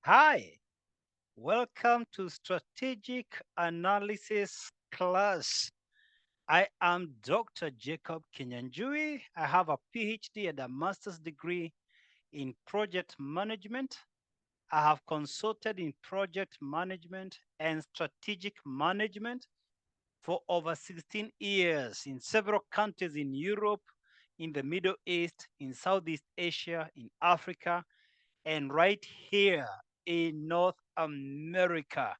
Hi, welcome to Strategic Analysis class. I am Dr. Jacob Kinyanjui. I have a PhD and a master's degree in project management. I have consulted in project management and strategic management for over 16 years in several countries in Europe, in the Middle East, in Southeast Asia, in Africa, and right here in North America.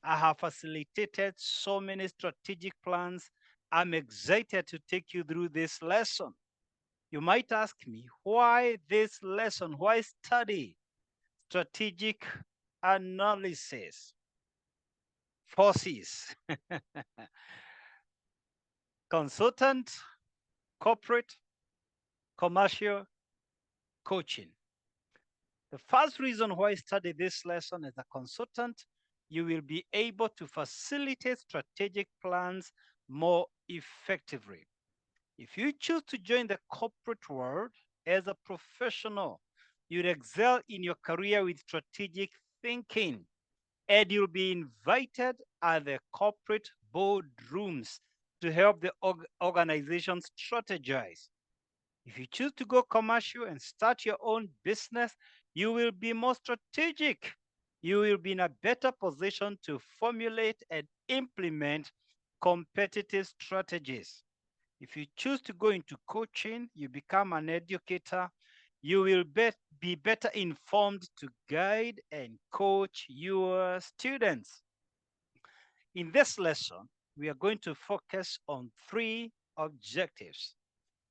I have facilitated so many strategic plans. I'm excited to take you through this lesson. You might ask me, why this lesson? Why study strategic analysis? Forces, consultant, corporate, commercial, coaching. The first reason why I study this lesson as a consultant, you will be able to facilitate strategic plans more effectively. If you choose to join the corporate world as a professional, you'll excel in your career with strategic thinking, and you'll be invited at the corporate boardrooms to help the organization strategize. If you choose to go commercial and start your own business, you will be more strategic. You will be in a better position to formulate and implement competitive strategies. If you choose to go into coaching, you become an educator. You will be better informed to guide and coach your students. In this lesson, we are going to focus on three objectives.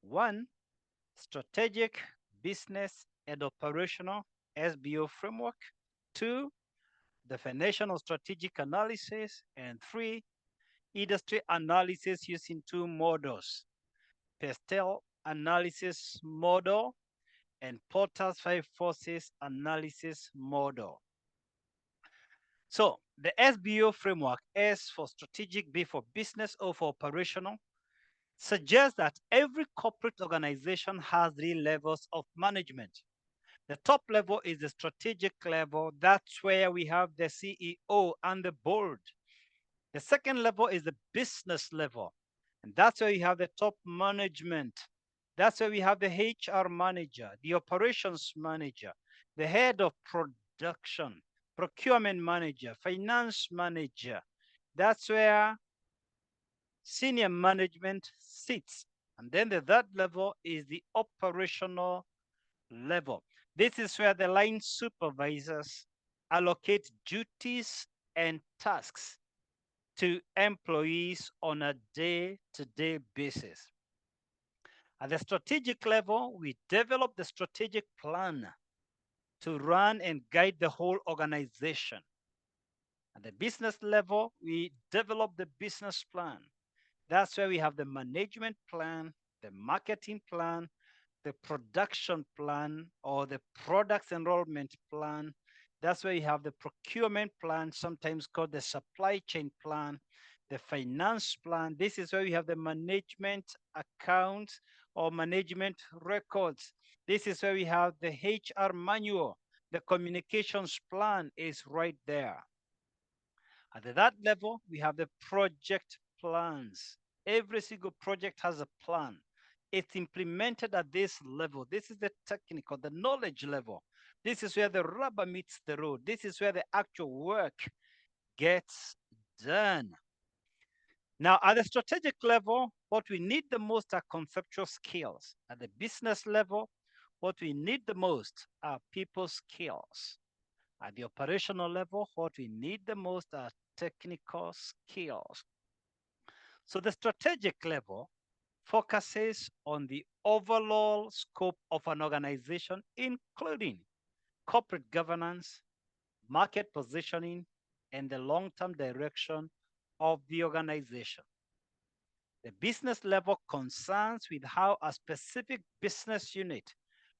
One, strategic, business, and operational SBO framework. Two, definition of strategic analysis. And three, industry analysis using two models, PESTEL analysis model and Porter's five forces analysis model. So the SBO framework, S for strategic, B for business, O for operational, suggests that every corporate organization has three levels of management. The top level is the strategic level. That's where we have the CEO and the board. The second level is the business level. And that's where you have the top management. That's where we have the HR manager, the operations manager, the head of production, procurement manager, finance manager. That's where senior management sits. And then the third level is the operational level. This is where the line supervisors allocate duties and tasks to employees on a day to day basis. At the strategic level, we develop the strategic plan to run and guide the whole organization. At the business level, we develop the business plan. That's where we have the management plan, the marketing plan, the production plan, or the products enrollment plan. That's where you have the procurement plan, sometimes called the supply chain plan, the finance plan. This is where you have the management accounts or management records. This is where we have the HR manual. The communications plan is right there. At that level, we have the project plans. Every single project has a plan. It's implemented at this level. This is the technical, the knowledge level. This is where the rubber meets the road. This is where the actual work gets done. Now, at the strategic level, what we need the most are conceptual skills. At the business level, what we need the most are people skills. At the operational level, what we need the most are technical skills. So the strategic level focuses on the overall scope of an organization, including corporate governance, market positioning, and the long term direction of the organization. The business level concerns with how a specific business unit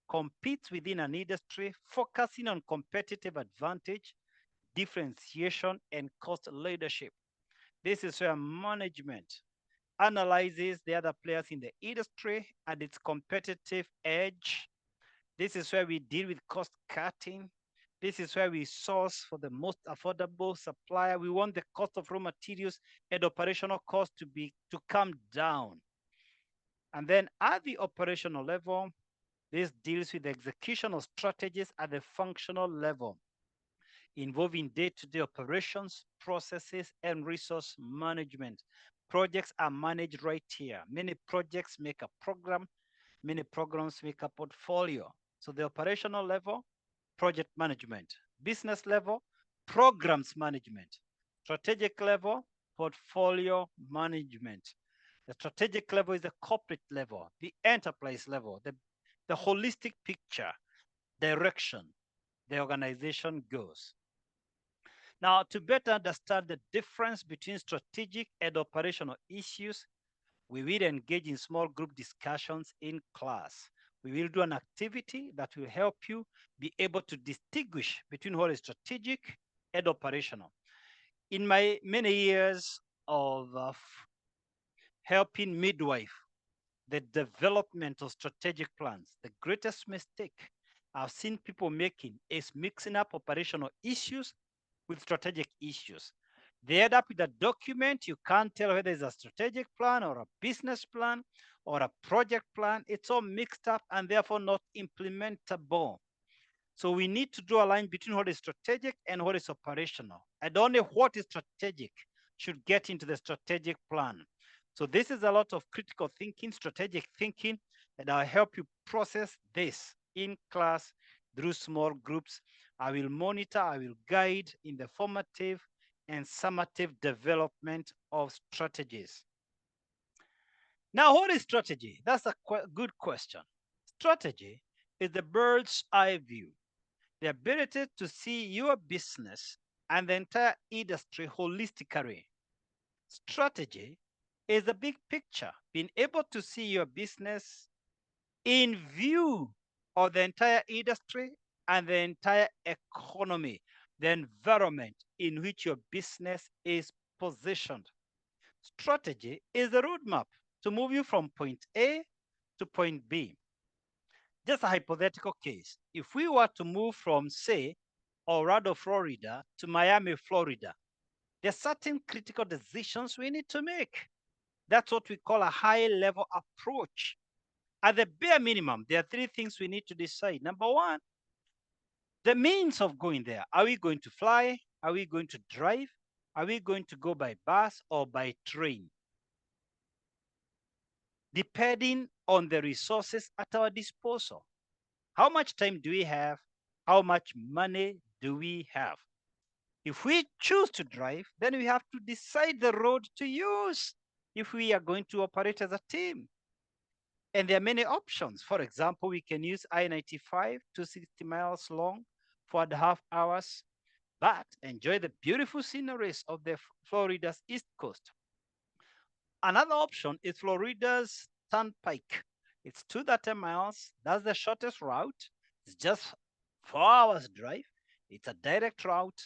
competes within an industry, focusing on competitive advantage, differentiation, and cost leadership. This is where management analyzes the other players in the industry and its competitive edge. This is where we deal with cost cutting. This is where we source for the most affordable supplier. We want the cost of raw materials and operational costs to come down. And then at the operational level, this deals with the execution of strategies at the functional level, involving day-to-day operations, processes, and resource management. Projects are managed right here. Many projects make a program, many programs make a portfolio. So the operational level, project management. Business level, programs management. Strategic level, portfolio management. The strategic level is the corporate level, the enterprise level, the holistic picture, direction the organization goes. Now, to better understand the difference between strategic and operational issues, we will engage in small group discussions in class. We will do an activity that will help you be able to distinguish between what is strategic and operational. In my many years of helping midwife the development of strategic plans, the greatest mistake I've seen people making is mixing up operational issues with strategic issues. They end up with a document. You can't tell whether it's a strategic plan or a business plan or a project plan. It's all mixed up and therefore not implementable. So we need to draw a line between what is strategic and what is operational. And only what is strategic should get into the strategic plan. So this is a lot of critical thinking, strategic thinking, and I'll help you process this in class through small groups. I will monitor, I will guide in the formative and summative development of strategies. Now, what is strategy? That's a good question. Strategy is the bird's eye view, the ability to see your business and the entire industry holistically. Strategy is the big picture, being able to see your business in view of the entire industry and the entire economy, the environment in which your business is positioned. Strategy is the roadmap to move you from point A to point B. Just a hypothetical case. If we were to move from, say, Orlando, Florida to Miami, Florida, there are certain critical decisions we need to make. That's what we call a high level approach. At the bare minimum, there are three things we need to decide. Number one, the means of going there. Are we going to fly? Are we going to drive? Are we going to go by bus or by train? Depending on the resources at our disposal. How much time do we have? How much money do we have? If we choose to drive, then we have to decide the road to use if we are going to operate as a team. And there are many options. For example, we can use I-95, 260 miles long, 4.5 hours, but enjoy the beautiful sceneries of the Florida's East Coast. Another option is Florida's Turnpike. It's 230 miles. That's the shortest route. It's just 4 hours drive. It's a direct route,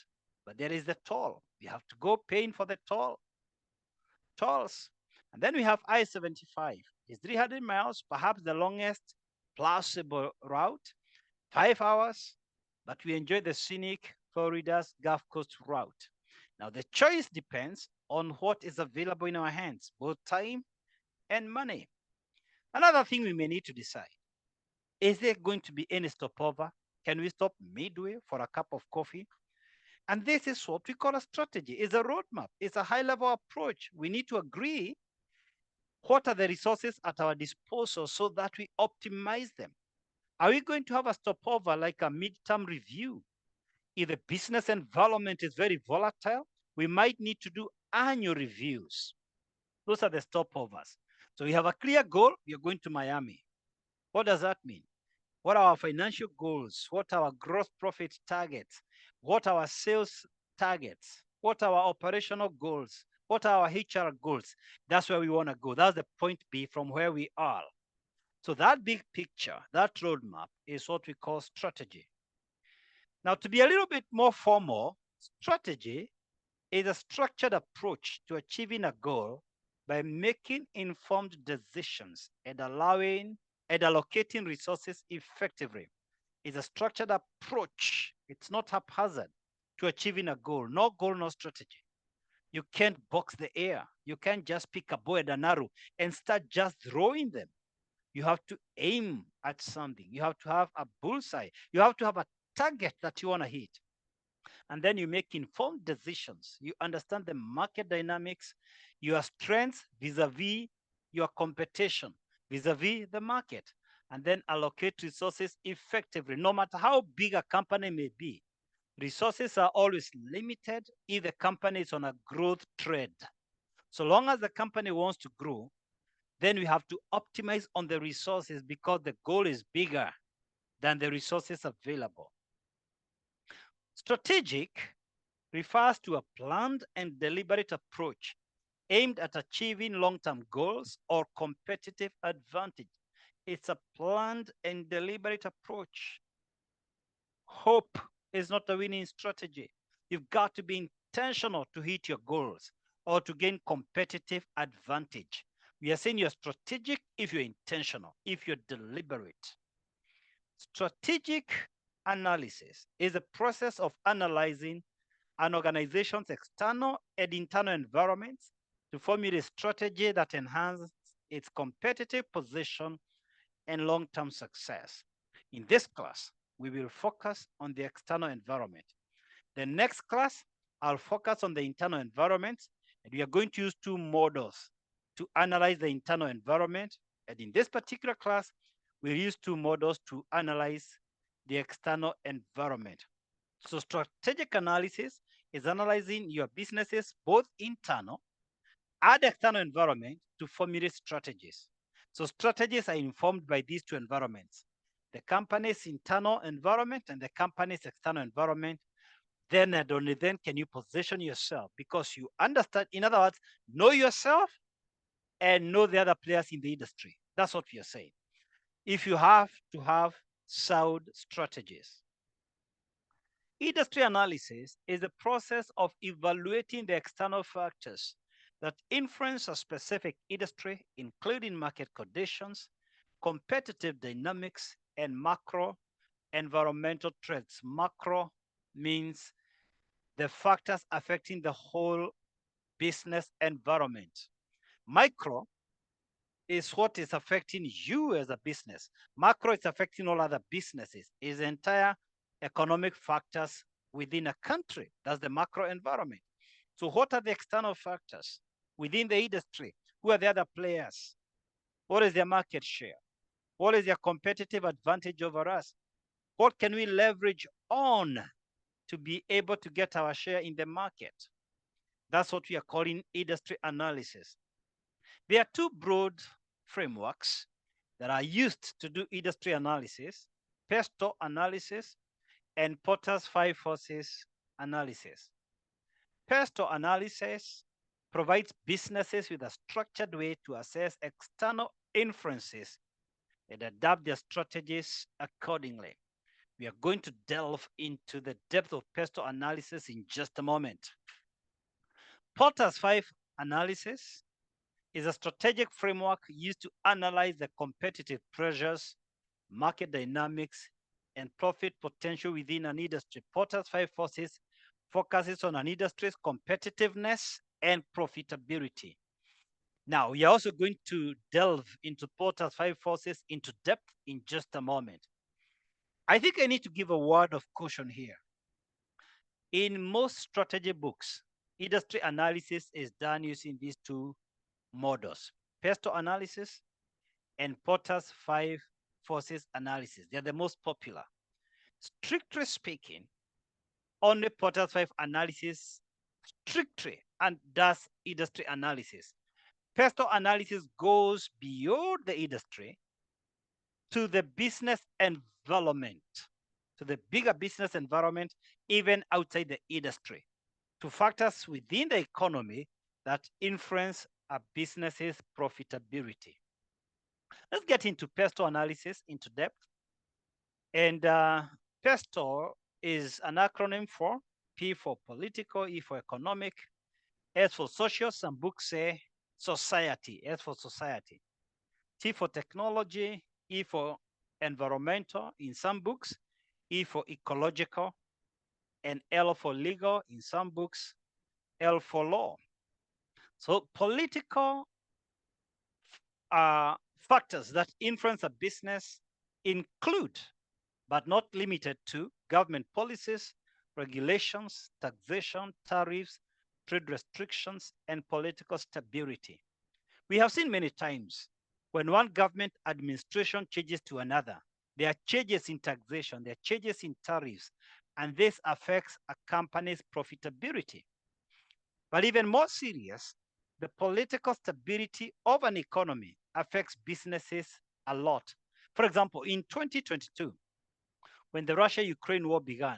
but there is the toll. You have to go paying for the tolls. And then we have I-75. It's 300 miles, perhaps the longest plausible route, 5 hours, but we enjoy the scenic Florida's Gulf Coast route. Now, the choice depends on what is available in our hands, both time and money. Another thing we may need to decide, is there going to be any stopover? Can we stop midway for a cup of coffee? And this is what we call a strategy. It's a roadmap. It's a high-level approach. We need to agree what are the resources at our disposal so that we optimize them. Are we going to have a stopover like a midterm review? If the business environment is very volatile, we might need to do annual reviews. Those are the stopovers. So we have a clear goal. We are going to Miami. What does that mean? What are our financial goals? What are our gross profit targets? What are our sales targets? What are our operational goals? What are our HR goals? That's where we want to go. That's the point B from where we are. So that big picture, that roadmap is what we call strategy. Now, to be a little bit more formal, strategy is a structured approach to achieving a goal by making informed decisions and allowing and allocating resources effectively. It's a structured approach It's not haphazard to achieving a goal. No goal, no strategy. You can't box the air. You can't just pick a bow and an arrow and start just throwing them. You have to aim at something. You have to have a bullseye. You have to have a target that you want to hit. And then you make informed decisions. You understand the market dynamics, your strengths vis-a-vis your competition, vis-a-vis the market, and then allocate resources effectively. No matter how big a company may be, resources are always limited if the company is on a growth trend. So long as the company wants to grow, then we have to optimize on the resources because the goal is bigger than the resources available. Strategic refers to a planned and deliberate approach aimed at achieving long-term goals or competitive advantage. It's a planned and deliberate approach. Hope is not a winning strategy. You've got to be intentional to hit your goals or to gain competitive advantage. We are saying you're strategic if you're intentional, if you're deliberate. Strategic analysis is a process of analyzing an organization's external and internal environments to formulate a strategy that enhances its competitive position and long-term success. In this class, we will focus on the external environment. The next class, I'll focus on the internal environment, and we are going to use two models to analyze the internal environment. And in this particular class, we'll use two models to analyze the external environment. So strategic analysis is analyzing your business's both internal and external environment to formulate strategies. So strategies are informed by these two environments, the company's internal environment and the company's external environment. Then and only then can you position yourself because you understand, in other words, know yourself and know the other players in the industry. That's what we are saying. If you have to have sound strategies. Industry analysis is the process of evaluating the external factors that influence a specific industry, including market conditions, competitive dynamics, and macro environmental trends. Macro means the factors affecting the whole business environment. Micro is what is affecting you as a business. Macro is affecting all other businesses, is entire economic factors within a country. That's the macro environment. So what are the external factors within the industry? Who are the other players? What is their market share? What is their competitive advantage over us? What can we leverage on to be able to get our share in the market? That's what we are calling industry analysis. There are two broad frameworks that are used to do industry analysis: PESTEL analysis and Porter's 5 forces analysis. PESTEL analysis provides businesses with a structured way to assess external influences and adapt their strategies accordingly. We are going to delve into the depth of PESTEL analysis in just a moment. Porter's 5 analysis is a strategic framework used to analyze the competitive pressures, market dynamics, and profit potential within an industry. Porter's 5 forces focuses on an industry's competitiveness and profitability. Now, we are also going to delve into Porter's 5 forces into depth in just a moment. I think I need to give a word of caution here. In most strategy books, industry analysis is done using these two models: PESTEL analysis and Porter's 5 forces analysis. They're the most popular. Strictly speaking, only Porter's 5 analysis strictly and does industry analysis. PESTEL analysis goes beyond the industry to the business environment, to the bigger business environment, even outside the industry, to factors within the economy that influence a business's profitability. Let's get into PESTEL analysis into depth. And PESTEL is an acronym for P for political, E for economic, S for social, some books say society, S for society, T for technology, E for environmental in some books, E for ecological, and L for legal, in some books, L for law. So political factors that influence a business include, but not limited to, government policies, regulations, taxation, tariffs, trade restrictions, and political stability. We have seen many times when one government administration changes to another, there are changes in taxation, there are changes in tariffs, and this affects a company's profitability. But even more serious, the political stability of an economy affects businesses a lot. For example, in 2022, when the Russia-Ukraine war began,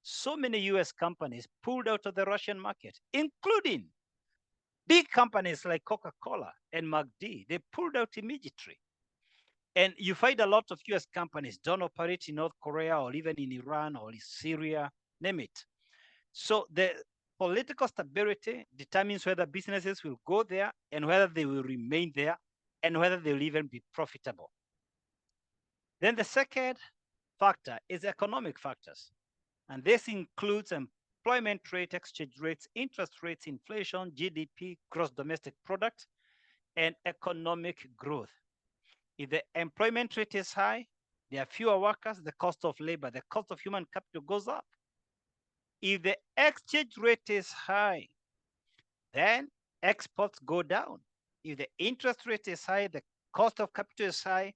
so many US companies pulled out of the Russian market, including big companies like Coca-Cola and McD. They pulled out immediately. And you find a lot of US companies don't operate in North Korea or even in Iran or in Syria, name it. So the political stability determines whether businesses will go there and whether they will remain there and whether they will even be profitable. Then the second factor is economic factors. And this includes employment rate, exchange rates, interest rates, inflation, GDP, gross domestic product, and economic growth. If the employment rate is high, there are fewer workers, the cost of labor, the cost of human capital goes up. If the exchange rate is high, then exports go down. If the interest rate is high, the cost of capital is high,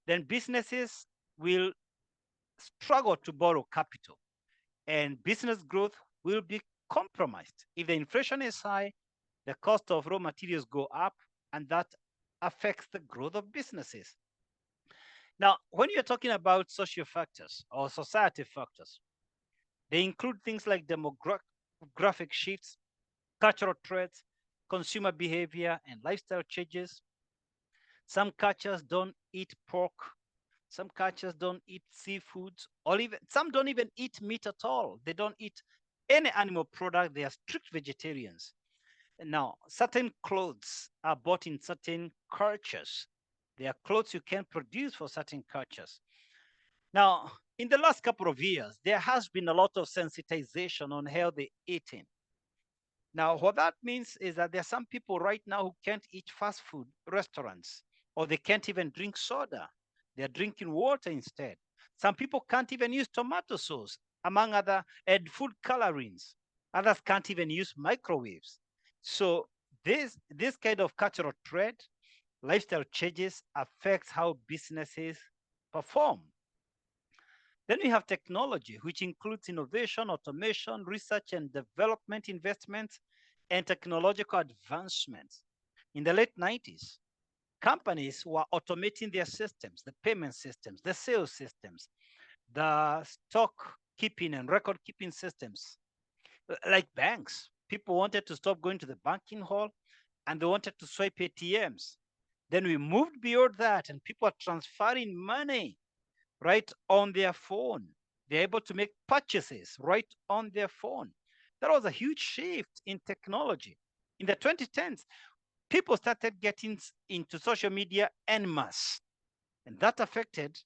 then businesses will struggle to borrow capital and business growth will be compromised. If the inflation is high, the cost of raw materials go up and that affects the growth of businesses. Now, when you're talking about social factors or society factors, they include things like demographic shifts, cultural traits, consumer behavior, and lifestyle changes. Some cultures don't eat pork. Some cultures don't eat seafoods, or even some don't even eat meat at all. They don't eat any animal product. They are strict vegetarians. Now, certain clothes are bought in certain cultures. They are clothes you can produce for certain cultures. Now, in the last couple of years, there has been a lot of sensitization on healthy eating. Now, what that means is that there are some people right now who can't eat fast food restaurants, or they can't even drink soda. They're drinking water instead. Some people can't even use tomato sauce, among other, and food colorings. Others can't even use microwaves. So this kind of cultural trend, lifestyle changes affects how businesses perform. Then we have technology, which includes innovation, automation, research and development investments, and technological advancements. In the late 90s, companies were automating their systems, the payment systems, the sales systems, the stock keeping and record keeping systems. Like banks, people wanted to stop going to the banking hall and they wanted to swipe ATMs. Then we moved beyond that and people are transferring money right on their phone. They're able to make purchases right on their phone. That was a huge shift in technology. In the 2010s, people started getting into social media en masse, and that affected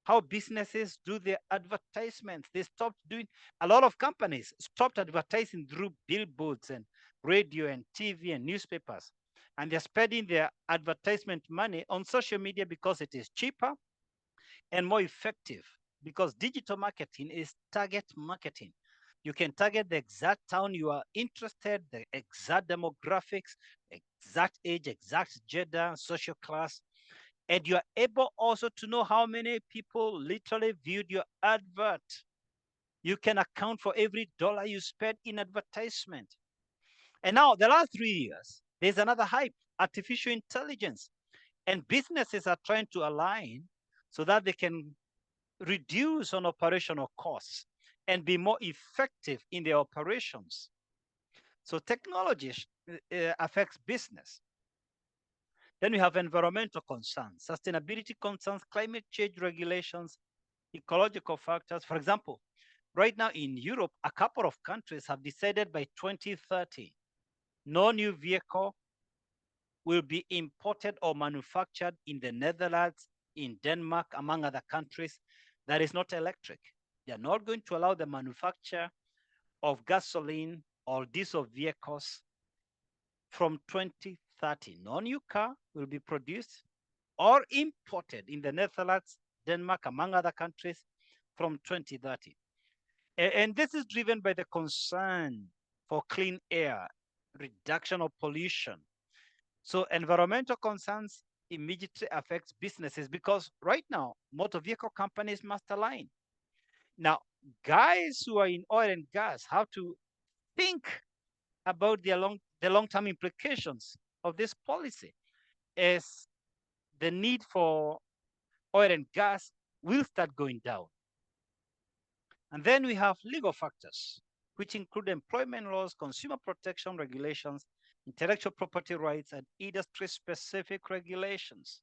how businesses do their advertisements. They stopped doing, a lot of companies stopped advertising through billboards and radio and TV and newspapers. And they're spending their advertisement money on social media because it is cheaper and more effective, because digital marketing is target marketing. You can target the exact town you are interested, the exact demographics, exact age, exact gender, social class, and you are able also to know how many people literally viewed your advert. You can account for every dollar you spend in advertisement. And now, the last 3 years, there's another hype, artificial intelligence. And businesses are trying to align so that they can reduce on operational costs and be more effective in their operations. So technology affects business. Then we have environmental concerns, sustainability concerns, climate change regulations, ecological factors. For example, right now in Europe, a couple of countries have decided by 2030, no new vehicle will be imported or manufactured in the Netherlands, in Denmark, among other countries, that is not electric. They are not going to allow the manufacture of gasoline or diesel vehicles from 2030. No new car will be produced or imported in the Netherlands, Denmark, among other countries from 2030. And this is driven by the concern for clean air, reduction of pollution. So environmental concerns immediately affects businesses because right now, motor vehicle companies must align. Now, guys who are in oil and gas have to think about the long-term implications of this policy as the need for oil and gas will start going down. And then we have legal factors, which include employment laws, consumer protection regulations, intellectual property rights, and industry-specific regulations.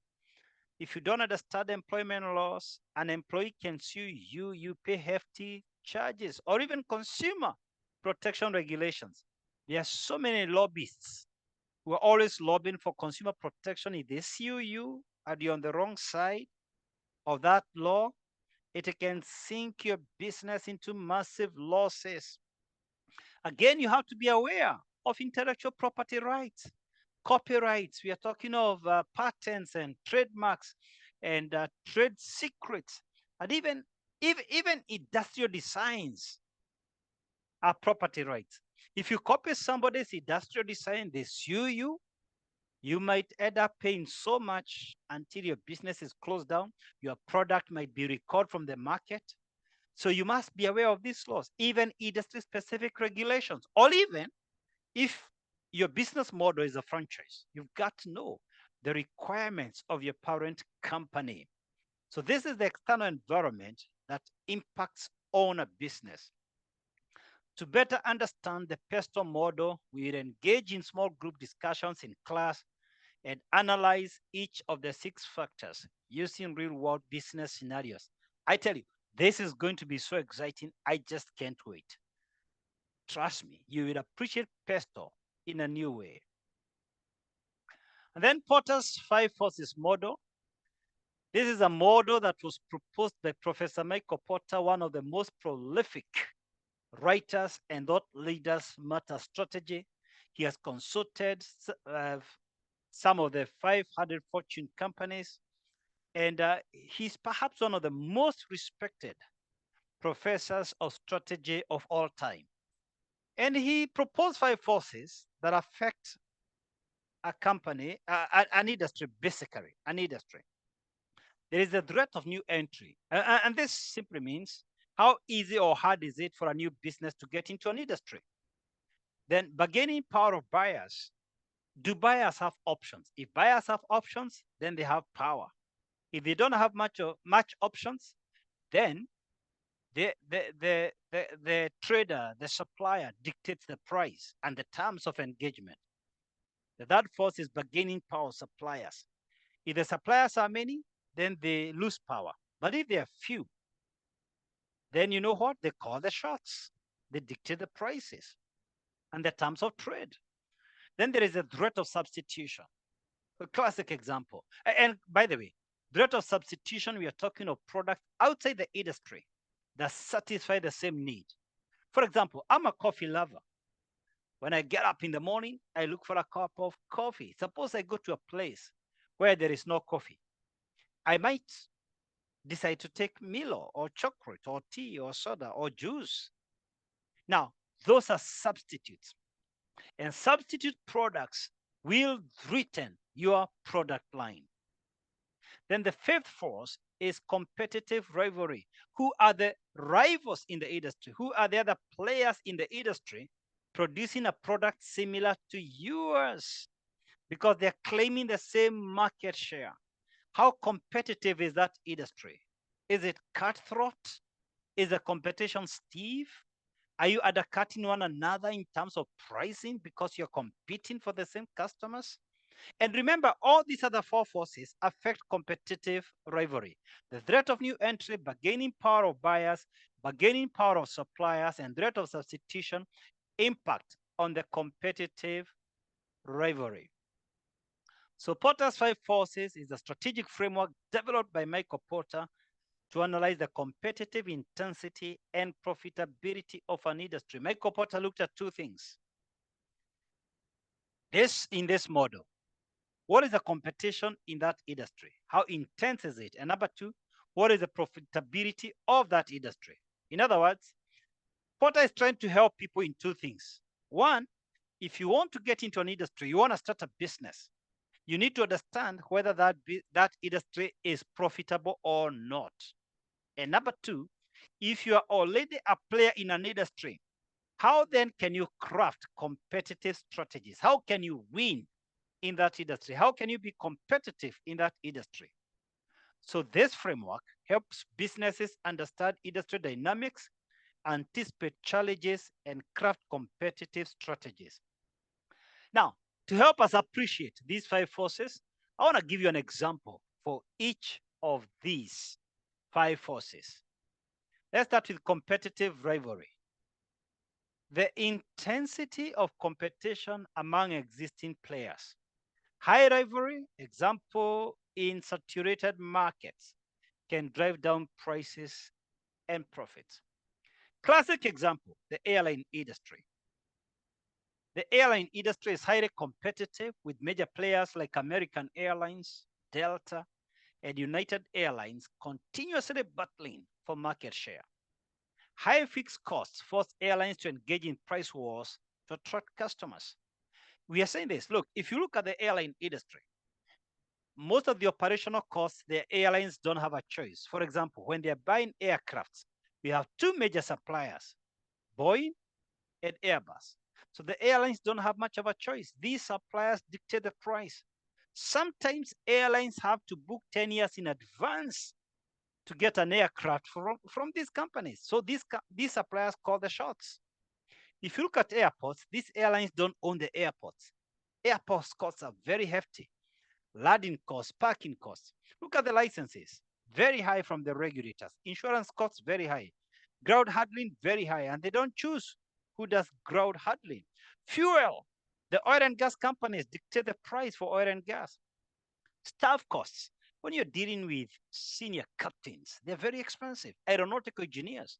If you don't understand employment laws, an employee can sue you, you pay hefty charges, or even consumer protection regulations. There are so many lobbyists who are always lobbying for consumer protection. If they sue you and you're on the wrong side of that law, it can sink your business into massive losses. Again, you have to be aware of intellectual property rights, copyrights. We are talking of patents and trademarks and trade secrets, and even industrial designs are property rights. If you copy somebody's industrial design, they sue you. You might end up paying so much until your business is closed down. Your product might be recalled from the market. So you must be aware of these laws, even industry-specific regulations, or even if your business model is a franchise, you've got to know the requirements of your parent company. So this is the external environment that impacts on a business. To better understand the PESTEL model, we will engage in small group discussions in class and analyze each of the 6 factors using real-world business scenarios. I tell you, this is going to be so exciting. I just can't wait. Trust me, you will appreciate PESTEL in a new way. And then Porter's 5 forces model. This is a model that was proposed by Professor Michael Porter, one of the most prolific writers and thought leaders matter strategy. He has consulted some of the 500 Fortune companies, and he's perhaps one of the most respected professors of strategy of all time. And he proposed 5 forces that affect a company, an industry, basically, an industry. There is a threat of new entry. And this simply means how easy or hard is it for a new business to get into an industry? Then bargaining power of buyers. Do buyers have options? If buyers have options, then they have power. If they don't have much options, then the trader, the supplier dictates the price and the terms of engagement. The third force is bargaining power of suppliers. If the suppliers are many, then they lose power. But if they are few, then you know what? They call the shots. They dictate the prices and the terms of trade. Then there is a threat of substitution. A classic example. And by the way, threat of substitution, we are talking of products outside the industry that satisfy the same need. For example, I'm a coffee lover. When I get up in the morning, I look for a cup of coffee. Suppose I go to a place where there is no coffee. I might decide to take Milo or chocolate or tea or soda or juice. Now, those are substitutes. And substitute products will threaten your product line. Then the 5th force is competitive rivalry. Who are the rivals in the industry? Who are the other players in the industry producing a product similar to yours? Because they're claiming the same market share. How competitive is that industry? Is it cutthroat? Is the competition stiff? Are you undercutting one another in terms of pricing because you're competing for the same customers? And remember, all these other 4 forces affect competitive rivalry. The threat of new entry, bargaining power of buyers, bargaining power of suppliers, and threat of substitution impact on the competitive rivalry. So Porter's 5 forces is a strategic framework developed by Michael Porter to analyze the competitive intensity and profitability of an industry. Michael Porter looked at two things. In this model, what is the competition in that industry? How intense is it? And number two, what is the profitability of that industry? In other words, Porter is trying to help people in two things. One, if you want to get into an industry, you want to start a business, you need to understand whether that industry is profitable or not. And number two, if you are already a player in an industry, how then can you craft competitive strategies? How can you win in that industry? How can you be competitive in that industry? So this framework helps businesses understand industry dynamics, anticipate challenges, and craft competitive strategies. Now, to help us appreciate these five forces, I want to give you an example for each of these five forces. Let's start with competitive rivalry. The intensity of competition among existing players. High rivalry, example, in saturated markets, can drive down prices and profits. Classic example, the airline industry. The airline industry is highly competitive with major players like American Airlines, Delta, and United Airlines continuously battling for market share. High fixed costs force airlines to engage in price wars to attract customers. We are saying this. Look, if you look at the airline industry, most of the operational costs, the airlines don't have a choice. For example, when they're buying aircrafts, we have two major suppliers, Boeing and Airbus. So the airlines don't have much of a choice. These suppliers dictate the price. Sometimes airlines have to book 10 years in advance to get an aircraft from these companies. So these suppliers call the shots. If you look at airports, these airlines don't own the airports. Airport costs are very hefty. Landing costs, parking costs. Look at the licenses, very high from the regulators. Insurance costs, very high. Ground handling, very high. And they don't choose who does ground handling. Fuel. The oil and gas companies dictate the price for oil and gas. Staff costs. When you're dealing with senior captains, they're very expensive. Aeronautical engineers.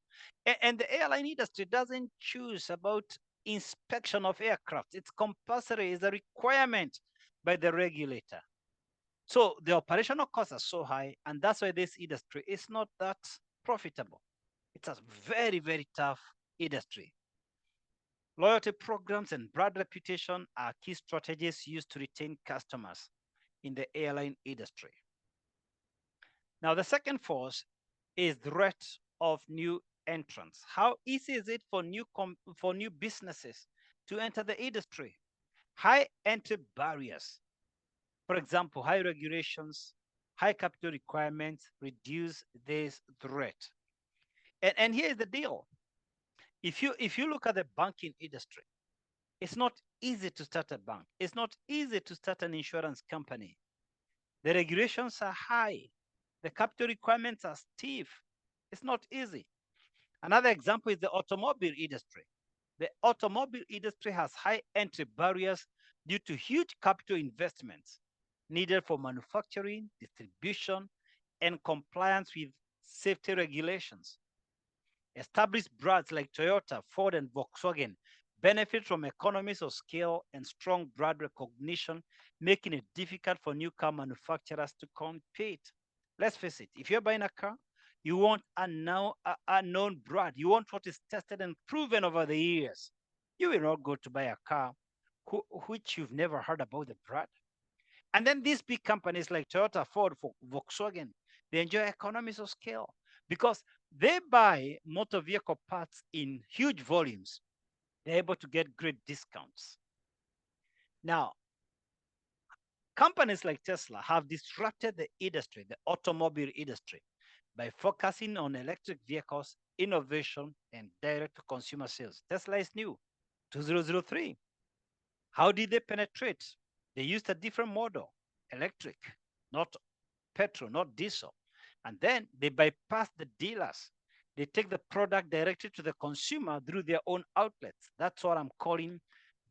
And the airline industry doesn't choose about inspection of aircraft. It's compulsory, it's a requirement by the regulator. So the operational costs are so high, and that's why this industry is not that profitable. It's a very, very tough industry. Loyalty programs and brand reputation are key strategies used to retain customers in the airline industry. Now, the second force is threat of new entrants. How easy is it for new businesses to enter the industry? High entry barriers. For example, high regulations, high capital requirements reduce this threat. And here's the deal. If you look at the banking industry, it's not easy to start a bank. It's not easy to start an insurance company. The regulations are high. The capital requirements are stiff. It's not easy. Another example is the automobile industry. The automobile industry has high entry barriers due to huge capital investments needed for manufacturing, distribution, and compliance with safety regulations. Established brands like Toyota, Ford, and Volkswagen benefit from economies of scale and strong brand recognition, making it difficult for new car manufacturers to compete. Let's face it, if you're buying a car, you want a known brand. You want what is tested and proven over the years. You will not go to buy a car which you've never heard about the brand. And then these big companies like Toyota, Ford, Volkswagen, they enjoy economies of scale because they buy motor vehicle parts in huge volumes. They're able to get great discounts. Now, companies like Tesla have disrupted the industry, the automobile industry, by focusing on electric vehicles, innovation, and direct-to-consumer sales. Tesla is new, 2003. How did they penetrate? They used a different model, electric, not petrol, not diesel. And then they bypass the dealers. They take the product directly to the consumer through their own outlets. That's what I'm calling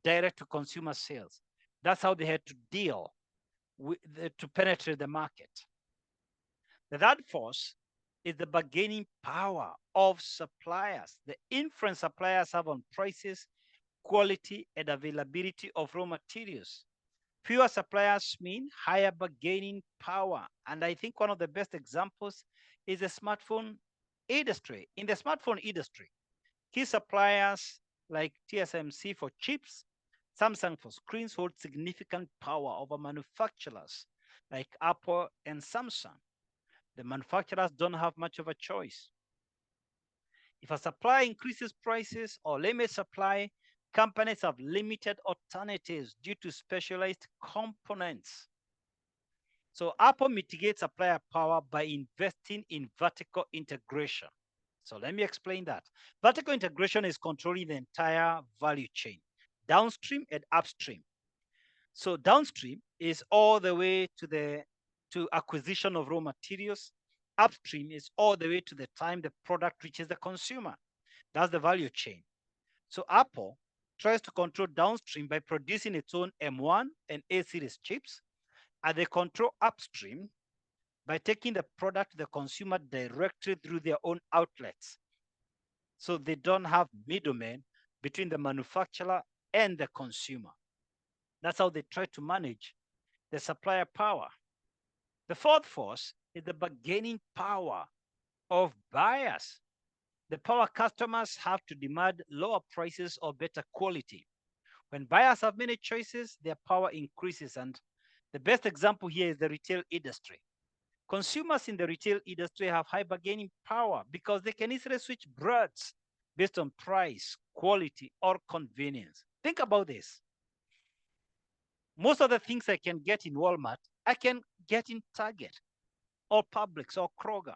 direct-to-consumer sales. That's how they had to deal with to penetrate the market. The third force is the bargaining power of suppliers, the influence suppliers have on prices, quality, and availability of raw materials. Fewer suppliers mean higher bargaining power. And I think one of the best examples is the smartphone industry. In the smartphone industry, key suppliers like TSMC for chips, Samsung for screens hold significant power over manufacturers like Apple and Samsung. The manufacturers don't have much of a choice. If a supplier increases prices or limits supply, companies have limited alternatives due to specialized components. So Apple mitigates supplier power by investing in vertical integration. So let me explain that. Vertical integration is controlling the entire value chain, downstream and upstream. So downstream is all the way to acquisition of raw materials. Upstream is all the way to the time the product reaches the consumer. That's the value chain. So Apple tries to control downstream by producing its own M1 and A series chips, and they control upstream by taking the product to the consumer directly through their own outlets. So they don't have middlemen between the manufacturer and the consumer. That's how they try to manage the supplier power. The fourth force is the bargaining power of buyers. The power customers have to demand lower prices or better quality. When buyers have many choices, their power increases. And the best example here is the retail industry. Consumers in the retail industry have high bargaining power because they can easily switch brands based on price, quality, or convenience. Think about this. Most of the things I can get in Walmart, I can get in Target, or Publix, or Kroger,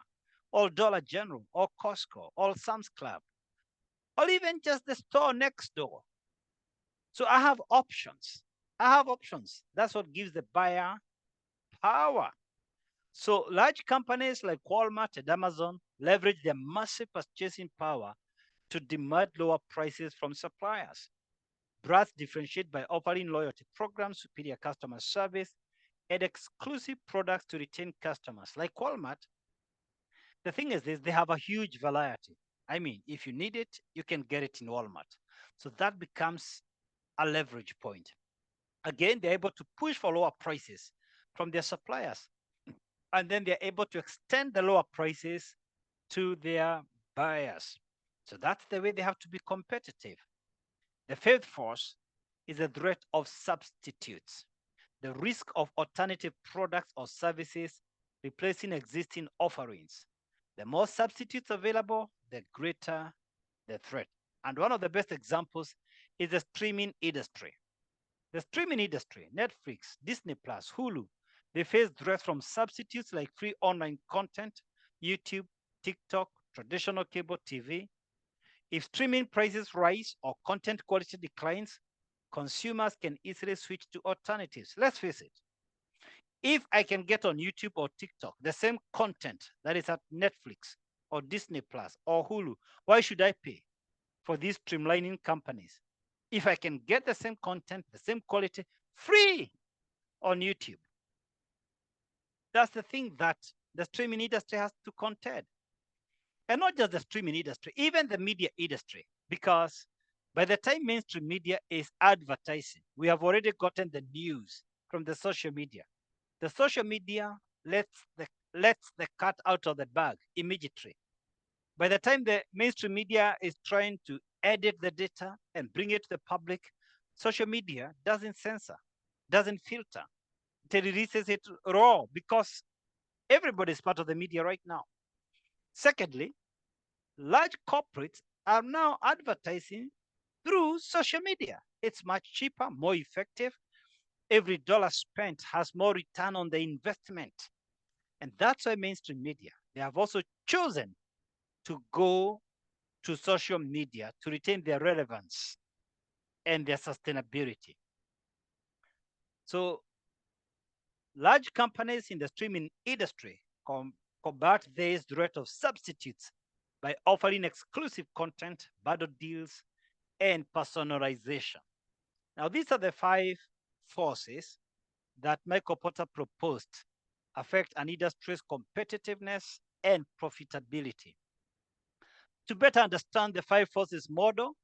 or Dollar General, or Costco, or Sam's Club, or even just the store next door. So I have options. I have options. That's what gives the buyer power. So large companies like Walmart and Amazon leverage their massive purchasing power to demand lower prices from suppliers. Brands differentiate by offering loyalty programs, superior customer service, and exclusive products to retain customers. Like Walmart, the thing is this, they have a huge variety. I mean, if you need it, you can get it in Walmart. So that becomes a leverage point. Again, they're able to push for lower prices from their suppliers. And then they're able to extend the lower prices to their buyers. So that's the way they have to be competitive. The fifth force is the threat of substitutes, the risk of alternative products or services replacing existing offerings. The more substitutes available, the greater the threat. And one of the best examples is the streaming industry. The streaming industry, Netflix, Disney Plus, Hulu, they face threats from substitutes like free online content, YouTube, TikTok, traditional cable TV. If streaming prices rise or content quality declines, consumers can easily switch to alternatives. Let's face it. If I can get on YouTube or TikTok the same content that is at Netflix or Disney Plus or Hulu, why should I pay for these streamlining companies? If I can get the same content, the same quality, free on YouTube. That's the thing that the streaming industry has to contend. And not just the streaming industry, even the media industry, because by the time mainstream media is advertising, we have already gotten the news from the social media. The social media lets the cat out of the bag immediately. By the time the mainstream media is trying to edit the data and bring it to the public, social media doesn't censor, doesn't filter. It releases it raw because everybody is part of the media right now. Secondly, large corporates are now advertising through social media. It's much cheaper, more effective. Every dollar spent has more return on the investment. And that's why mainstream media, they have also chosen to go to social media to retain their relevance and their sustainability. So large companies in the streaming industry combat this threat of substitutes by offering exclusive content, bundle deals, and personalization. Now, these are the five forces that Michael Porter proposed affect an industry's competitiveness and profitability. To better understand the five forces model,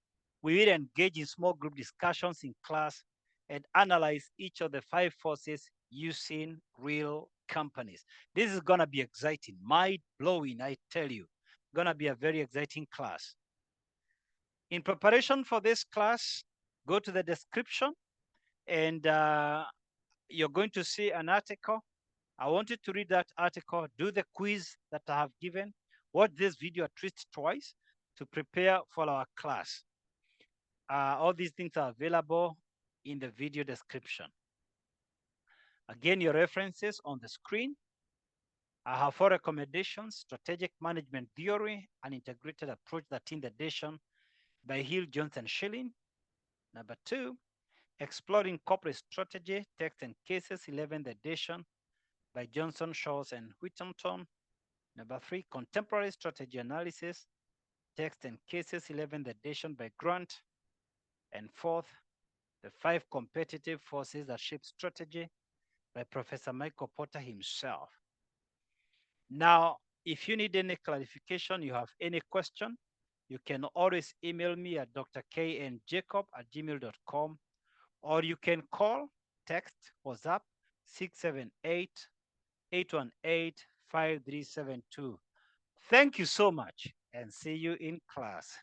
we will engage in small group discussions in class and analyze each of the five forces using real companies. This is going to be exciting, mind-blowing, I tell you. Going to be a very exciting class. In preparation for this class, go to the description and you're going to see an article. I want you to read that article, do the quiz that I have given, watch this video at least twice to prepare for our class. All these things are available in the video description. Again, your references on the screen. I have 4 recommendations: Strategic Management Theory, an integrated approach, 13th edition by Hill, Jones, and Schilling. Number 2, Exploring Corporate Strategy, Text and Cases, 11th edition by Johnson, Shaw's, and Whittington. Number 3, Contemporary Strategy Analysis, Text and Cases, 11th edition by Grant. And 4th, The 5 Competitive Forces That Shape Strategy by Professor Michael Porter himself. Now, if you need any clarification, you have any question, you can always email me at drknjacob@gmail.com, or you can call, text, WhatsApp 678-818-5372. Thank you so much and see you in class.